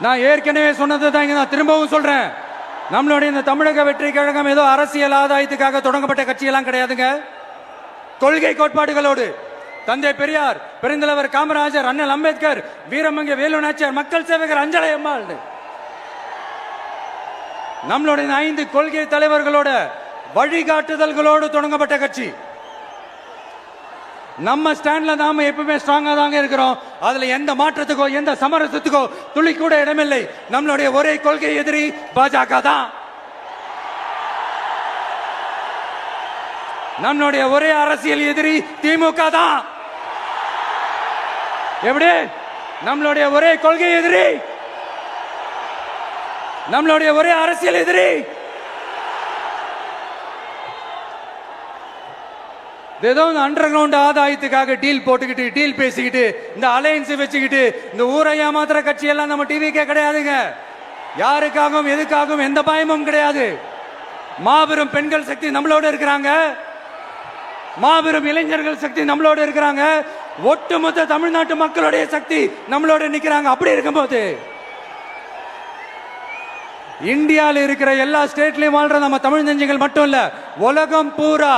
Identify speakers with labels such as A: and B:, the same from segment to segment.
A: நான் ஏற்கனவே சொன்னது தான் இங்க நான் திரும்பவும் சொல்றேன். நம்மளுடைய இந்த தமிழக வெற்றி கழகம் ஏதோ அரசியல் ஆதாயத்துக்காக தொடங்கப்பட்ட கட்சியெல்லாம் கிடையாதுங்க. கொள்கை கோட்பாடுகளோடு தந்தை பெரியார், பெருந்தலைவர் காமராஜர், அண்ணல் அம்பேத்கர், வீரமங்க வேலு நாச்சியார், மக்கள் சேவகர் அஞ்சலை அம்மாள், நம்மளுடைய 5 கொள்கை தலைவர்களோட வழிகாட்டுதல்களோடு தொடங்கப்பட்ட கட்சி. நம்ம ஸ்டாண்ட்ல நாம எப்பவுமே ஸ்ட்ராங்கா தாங்க இருக்கிறோம். அதுல எந்த மாற்றத்துக்கோ எந்த சமரசத்துக்கோ துளி கூட இடமில்லை. நம்மளுடைய ஒரே கொள்கை எதிரி பாஜக தான். நம்மளுடைய ஒரே அரசியல் எதிரி திமுக தான். எப்படி? நம்மளுடைய ஒரே கொள்கை எதிரி, நம்மளுடைய ஒரே அரசியல் எதிரி ஏதோ அண்டர் கிரவுண்ட் ஆதாயத்துக்காக டீல் போட்டுக்கிட்டு டீல் பேசிக்கிட்டு இந்த அலையன்ஸ் வச்சுக்கிட்டு இந்த ஊரை ஏமாத்துற கட்சி எல்லாம் நம்ம டிவிக்கே கிடையாதுங்க. யாருக்காகவும் எதுக்காகவும் எந்த பயமும் கிடையாது. மாபெரும் பெண்கள் சக்தி நம்மளோட இருக்கிறாங்க, மாபெரும் இளைஞர்கள் சக்தி நம்மளோட இருக்கிறாங்க, ஒட்டுமொத்த தமிழ்நாட்டு மக்களுடைய சக்தி நம்மளோட நிக்கிறாங்க. அப்படி இருக்கும்போது இந்தியாவில் இருக்கிற எல்லா ஸ்டேட்லயும் வாழ்ற நம்ம தமிழ் நெஞ்சங்கள் மட்டும் இல்ல, உலகம் பூரா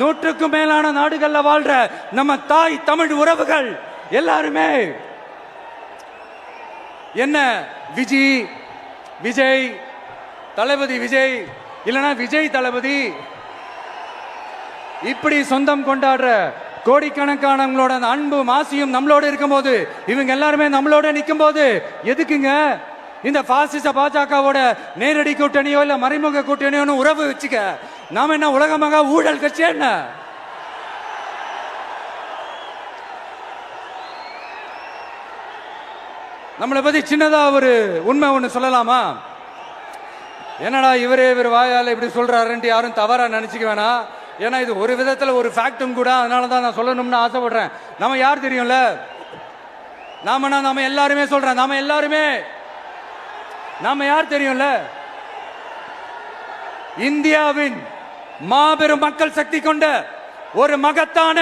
A: 100க்கும் மேலான நாடுகள்ல வாழ்ற நம்ம தாய் தமிழ் உறவுகள் எல்லாருமே என்ன விஜய் தளபதி விஜய் இல்லனா விஜய் தளபதி இப்படி சொந்தம் கொண்டாடுற கோடிக்கணக்கானவங்களோட அன்பு மாசியும் நம்மளோட இருக்கும்போது, இவங்க எல்லாருமே நம்மளோட நிற்கும் போது எதுக்குங்க இந்த பாசிச பாஜகவோட நேரடி கூட்டணியோ இல்ல மறைமுக கூட்டணியோ உறவு வச்சுக்க? நாம என்ன உலகமாக ஊழல் கட்சி? என்ன நம்மளை பத்தி சின்னதா ஒரு உண்மை ஒண்ணு சொல்லலாமா? என்னடா இவர் வாயால இப்படி சொல்றாருன்ட்டு யாரும் தவறா நினைச்சுக்க வேணாம். ஏன்னா இது ஒரு விதத்துல ஒரு ஃபேக்டும் கூட. அதனாலதான் நான் சொல்லணும்னு ஆசைப்படுறேன். நம்ம யார் தெரியும்ல? நாம எல்லாருமே சொல்றேன். நாம யார் தெரியும்ல? இந்தியாவின் மாபெரும் மக்கள் சக்தி கொண்ட ஒரு மகத்தான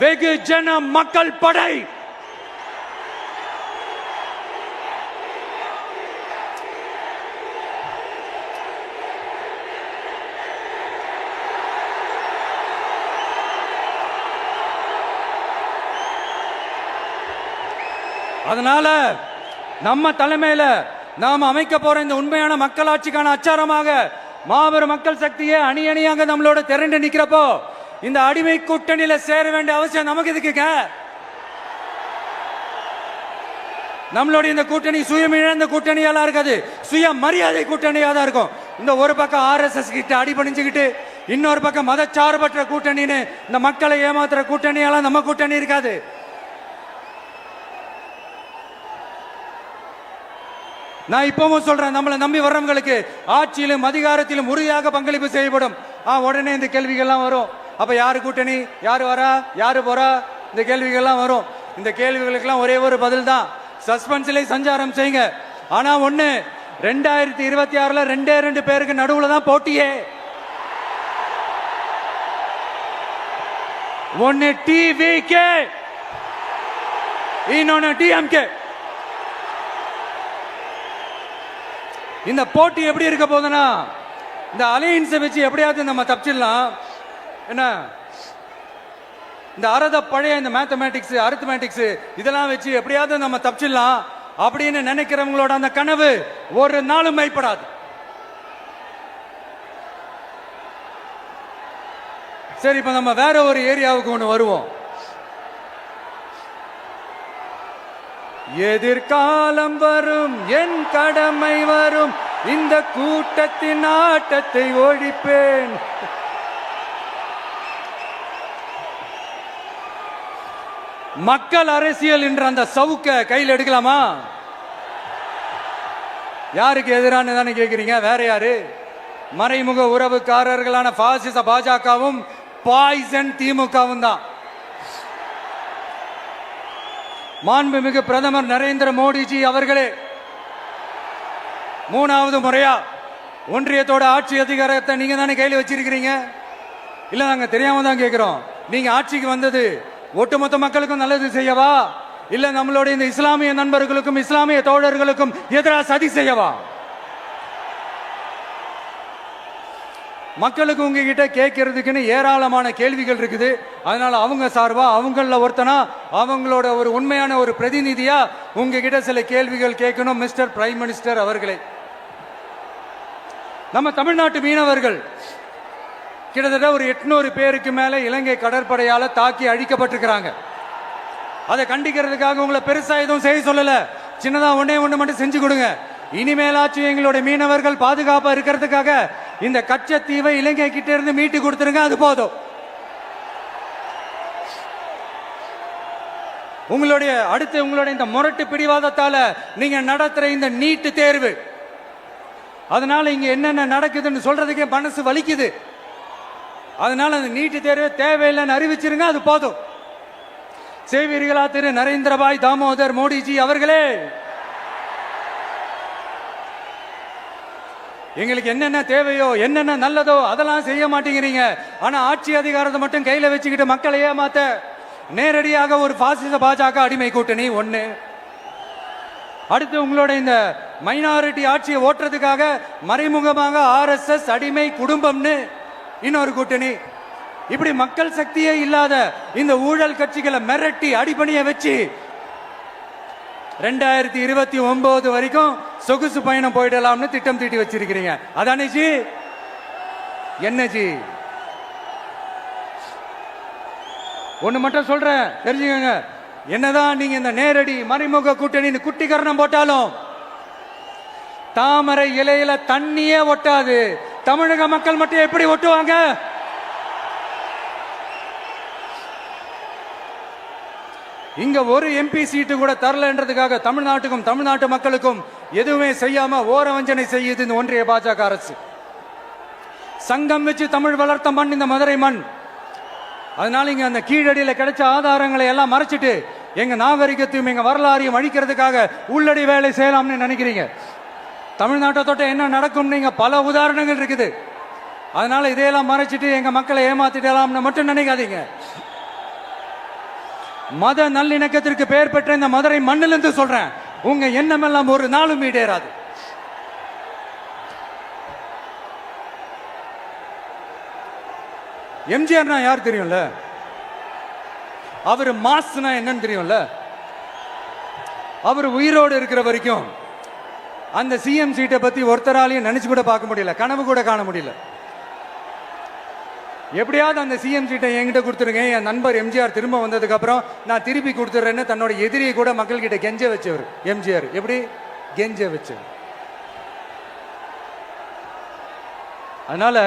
A: வெகுஜன மக்கள் படை. அதனால நம்ம தலைமையில நாம் அமைக்க போற இந்த உண்மையான மக்களாட்சிக்கான அச்சாரமாக மாபெரும் மக்கள் சக்தியை அணி அணியாக நம்மளோட திரண்டு நிக்கிறப்போ இந்த அடிமை கூட்டணியில சேர வேண்டிய அவசியம் நமக்கு எதுக்குங்க? நம்மளுடைய இந்த கூட்டணி சுயமிழந்த கூட்டணியெல்லாம் இருக்காது, சுய மரியாதை கூட்டணியா தான் இருக்கும். இந்த ஒரு பக்கம் RSS கிட்ட அடிபணிஞ்சுக்கிட்டு, இன்னொரு பக்கம் மதச்சார்பற்ற கூட்டணின்னு இந்த மக்களை ஏமாத்துற கூட்டணியெல்லாம் நம்ம கூட்டணி இருக்காது. நான் இப்பவும் சொல்றேன், நம்மளை நம்பி வர்றவங்களுக்கு ஆட்சியிலும் அதிகாரத்திலும் உறுதியாக பங்களிப்பு செய்யப்படும். உடனே இந்த கேள்விகள்லாம் வரும். அப்ப யாரு கூட்டணி, யாரு வரா, யாரு போறா, இந்த கேள்விகள்லாம் வரும். இந்த கேள்விகளுக்கெல்லாம் ஒரே ஒரு பதில் தான், சஸ்பென்ஸ்ல சஞ்சாரம் செய்யுங்க. ஆனா ஒண்ணு, 2026ல 2 பேருக்கு நடுவுல தான் போட்டியே. ஒன்னு TVK, இன்னொன்னு DMK. இந்த போட்டி எப்படி இருக்க போதுன்னா, இந்த அலையன்ஸை வச்சு எப்படியாவது நம்ம தப்பிச்சிடலாம். என்ன இந்த பழைய இந்த மேத்தமேட்டிக்ஸ் அரித்மேட்டிக்ஸ் இதெல்லாம் வச்சு எப்படியாவது நம்ம தப்பிச்சிடலாம் அப்படின்னு நினைக்கிறவங்களோட அந்த கனவு ஒரு நாளும் மெய்ப்படாது. சரி, இப்ப நம்ம வேற ஒரு ஏரியாவுக்கு ஒன்று வருவோம். எதிர்காலம் வரும், என் கடமை வரும், இந்த கூட்டத்தின் ஆட்டத்தை ஒழிப்பேன். மக்கள் அரசியல் என்ற அந்த சவுக்க கையில் எடுக்கலாமா? யாருக்கு எதிரான தானே கேட்கிறீங்க? வேற யாரு? மறைமுக உறவுக்காரர்களான பாசிச பாஜகவும் பாய்சன் திமுகவும் தான். மாண்புமிகு பிரதமர் நரேந்திர மோடிஜி அவர்களே 3வது முறையா ஒன்றியத்தோட ஆட்சி அதிகாரத்தை நீங்க தானே கையில் வச்சிருக்கிறீங்க. இல்ல, நாங்க தெரியாம தான் கேட்கிறோம். நீங்க ஆட்சிக்கு வந்தது ஒட்டுமொத்த மக்களுக்கும் நல்லது செய்யவா, இல்ல நம்மளுடைய இந்த இஸ்லாமிய நண்பர்களுக்கும் இஸ்லாமிய தோழர்களுக்கும் எதிராக சதி செய்யவா? மக்களுக்கு உங்ககிட்ட கேட்கறதுக்குன்னு ஏராளமான கேள்விகள் இருக்குது. அதனால அவங்க சார்பா அவங்கள ஒருத்தனா அவங்களோட ஒரு உண்மையான ஒரு பிரதிநிதியா உங்ககிட்ட சில கேள்விகள் கேட்கணும். மிஸ்டர் பிரைம் மினிஸ்டர் அவர்களே, நம்ம தமிழ்நாட்டு மீனவர்கள் கிட்டத்தட்ட ஒரு 800 பேருக்கு மேல இலங்கை கடற்படையால தாக்கி அழிக்கப்பட்டிருக்கிறாங்க. அதை கண்டிக்கிறதுக்காக உங்களை பெருசா எதுவும் செய்ய சொல்லல, சின்னதா ஒண்ணு மட்டும் செஞ்சு கொடுங்க. இனிமேலாச்சும் எங்களுடைய மீனவர்கள் பாதுகாப்பா இருக்கிறதுக்காக இந்த கச்சத்தீவை இலங்கை கிட்ட இருந்து மீட்டு கொடுத்துருங்க, அது போதும். உங்களுடைய இந்த முரட்டு பிடிவாதத்தால நீங்க நடத்துற இந்த நீட்டு தேர்வு, அதனால இங்க என்னென்ன நடக்குதுன்னு சொல்றதுக்கே மனசு வலிக்குது. அதனால அந்த நீட்டு தேர்வு தேவையில்லைன்னு அறிவிச்சிருங்க, அது போதும். செய்வீர்களா திரு நரேந்திரபாய் தாமோதர் மோடிஜி அவர்களே? எங்களுக்கு என்னென்ன தேவையோ என்னென்ன நல்லதோ அதெல்லாம் செய்ய மாட்டேங்கிறீங்க. ஆனா ஆட்சி அதிகாரத்தை மட்டும் கையில வச்சுக்கிட்டு மக்களை ஏமாத்த நேரடியாக ஒரு பாசிச பாஜக அடிமை கூட்டணி ஒண்ணு. அடுத்து உங்களோட இந்த மைனாரிட்டி ஆட்சியை ஓட்டுறதுக்காக மறைமுகமாக RSS அடிமை குடும்பம்னு இன்னொரு கூட்டணி. இப்படி மக்கள் சக்தியே இல்லாத இந்த ஊழல் கட்சிகளை மிரட்டி அடிபணிய வச்சு 2029 வரைக்கும் சொகுசு பயணம் போயிடலாம்னு திட்டம் தீட்டி வச்சிருக்கிறீங்க. அதானே ஜி? என்ன ஜி? ஒண்ணு மட்டும் சொல்றேன், தெரிஞ்சுக்கங்க. என்னதான் நீங்க இந்த நேரடி மறைமுக கூட்டணி குட்டிகரணம் போட்டாலும் தாமரை இலையில தண்ணியே ஒட்டாது. தமிழக மக்கள் மட்டும் எப்படி ஒட்டுவாங்க? இங்க ஒரு MP சீட்டு கூட தரலன்றதுக்காக தமிழ்நாட்டுக்கும் தமிழ்நாட்டு மக்களுக்கும் எதுவுமே செய்யாம ஓரவஞ்சனை செய்யுது இந்த ஒன்றிய பாஜக அரசு. சங்கம் வச்சு தமிழ் வளர்த்த மண் இந்த மதுரை மண். அதனால இங்க அந்த கீழடியில கிடைச்ச ஆதாரங்களை எல்லாம் மறைச்சிட்டு எங்க நாகரிகத்தையும் எங்க வரலாறையும் அழிக்கிறதுக்காக உள்ளடி வேலை செய்யலாம்னு நினைக்கிறீங்க. தமிழ்நாட்டை தொட்ட என்ன நடக்கும் நீங்க பல உதாரணங்கள் இருக்குது. அதனால இதையெல்லாம் மறைச்சிட்டு எங்க மக்களை ஏமாத்திடலாம்னு மட்டும் நினைக்காதீங்க. மத நல்லிணக்கத்திற்கு பெயர் பெற்ற இந்த மதுரை மண்ணிலிருந்து சொல்றேன், உங்க எண்ணம் எல்லாம் ஒரு நாளும் ஈடேறாது. எம்ஜிஆர்னா யார் தெரியும்ல? அவர் மாஸ்னா என்னன்னு தெரியும்ல? அவர் உயிரோடு இருக்கிற வரைக்கும் அந்த CM சீட்டை பத்தி ஒருத்தராலையும் நினைச்சு கூட பார்க்க முடியல, கனவு கூட காண முடியல. எப்படியாவது அந்த CM சீட்டை என்கிட்ட கொடுத்துருங்க, என் நண்பர் எம்ஜிஆர் திரும்ப வந்ததுக்கு அப்புறம் நான் திருப்பி கொடுத்துறேன்னு தன்னோட எதிரியை கூட மக்கள் கிட்ட கெஞ்ச வச்சவர் எம்ஜிஆர். எப்படி கெஞ்ச வச்சவர்? அதனால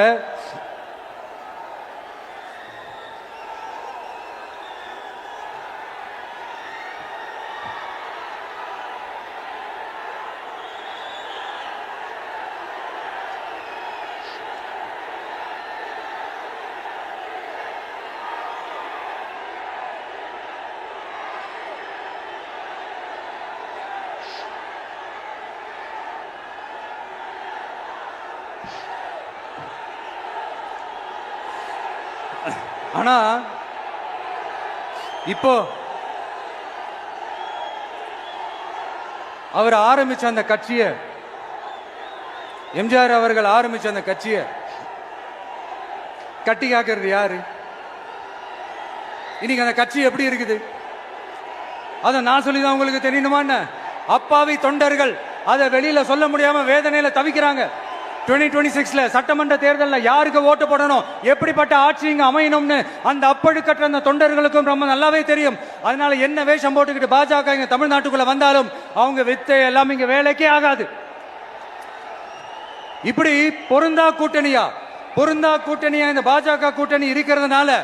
A: ஆனா இப்போ அவர் ஆரம்பிச்ச அந்த கட்சியை, எம்ஜிஆர் அவர்கள் ஆரம்பிச்ச அந்த கட்சியை கட்டி காக்கிறது யாரு? இன்னைக்கு அந்த கட்சி எப்படி இருக்குது அதை நான் சொல்லிதான் உங்களுக்கு தெரியணுமா? அப்பாவி தொண்டர்கள் அதை வெளியில சொல்ல முடியாம வேதனையில தவிக்கிறாங்க. 2026 சட்டமன்ற தேர்தலில் யாருக்கு ஓட்டு போடணும், எப்படிப்பட்ட ஆட்சி இங்க அமையணும்னு அந்த அப்பழுக்கற்ற அந்த தொண்டர்களுக்கும் ரொம்ப நல்லாவே தெரியும். அதனால என்ன வேஷம் போட்டுக்கிட்டு பாஜக இங்க தமிழ்நாட்டுக்குள்ள வந்தாலும் அவங்க வித்தை எல்லாம் இங்க வேலைக்கே ஆகாது. இப்படி பொருந்தா கூட்டணியா இந்த பாஜக கூட்டணி இருக்கிறதுனால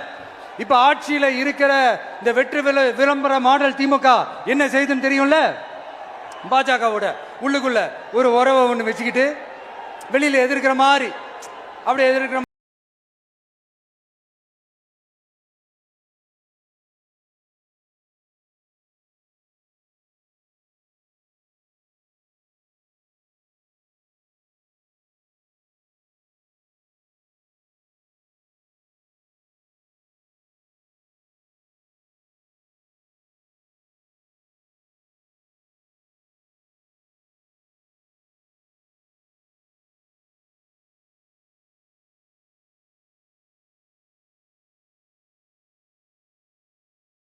A: இப்ப ஆட்சியில இருக்கிற இந்த வெற்றி விளம்பர மாடல் திமுக என்ன செய்யுதுன்னு தெரியும்ல? பாஜகவோட உள்ளுக்குள்ள ஒரு உறவை ஒண்ணு வச்சுக்கிட்டு வெளியில எதிர்க்கிற மாதிரி, அப்படி எதிர்க்கிற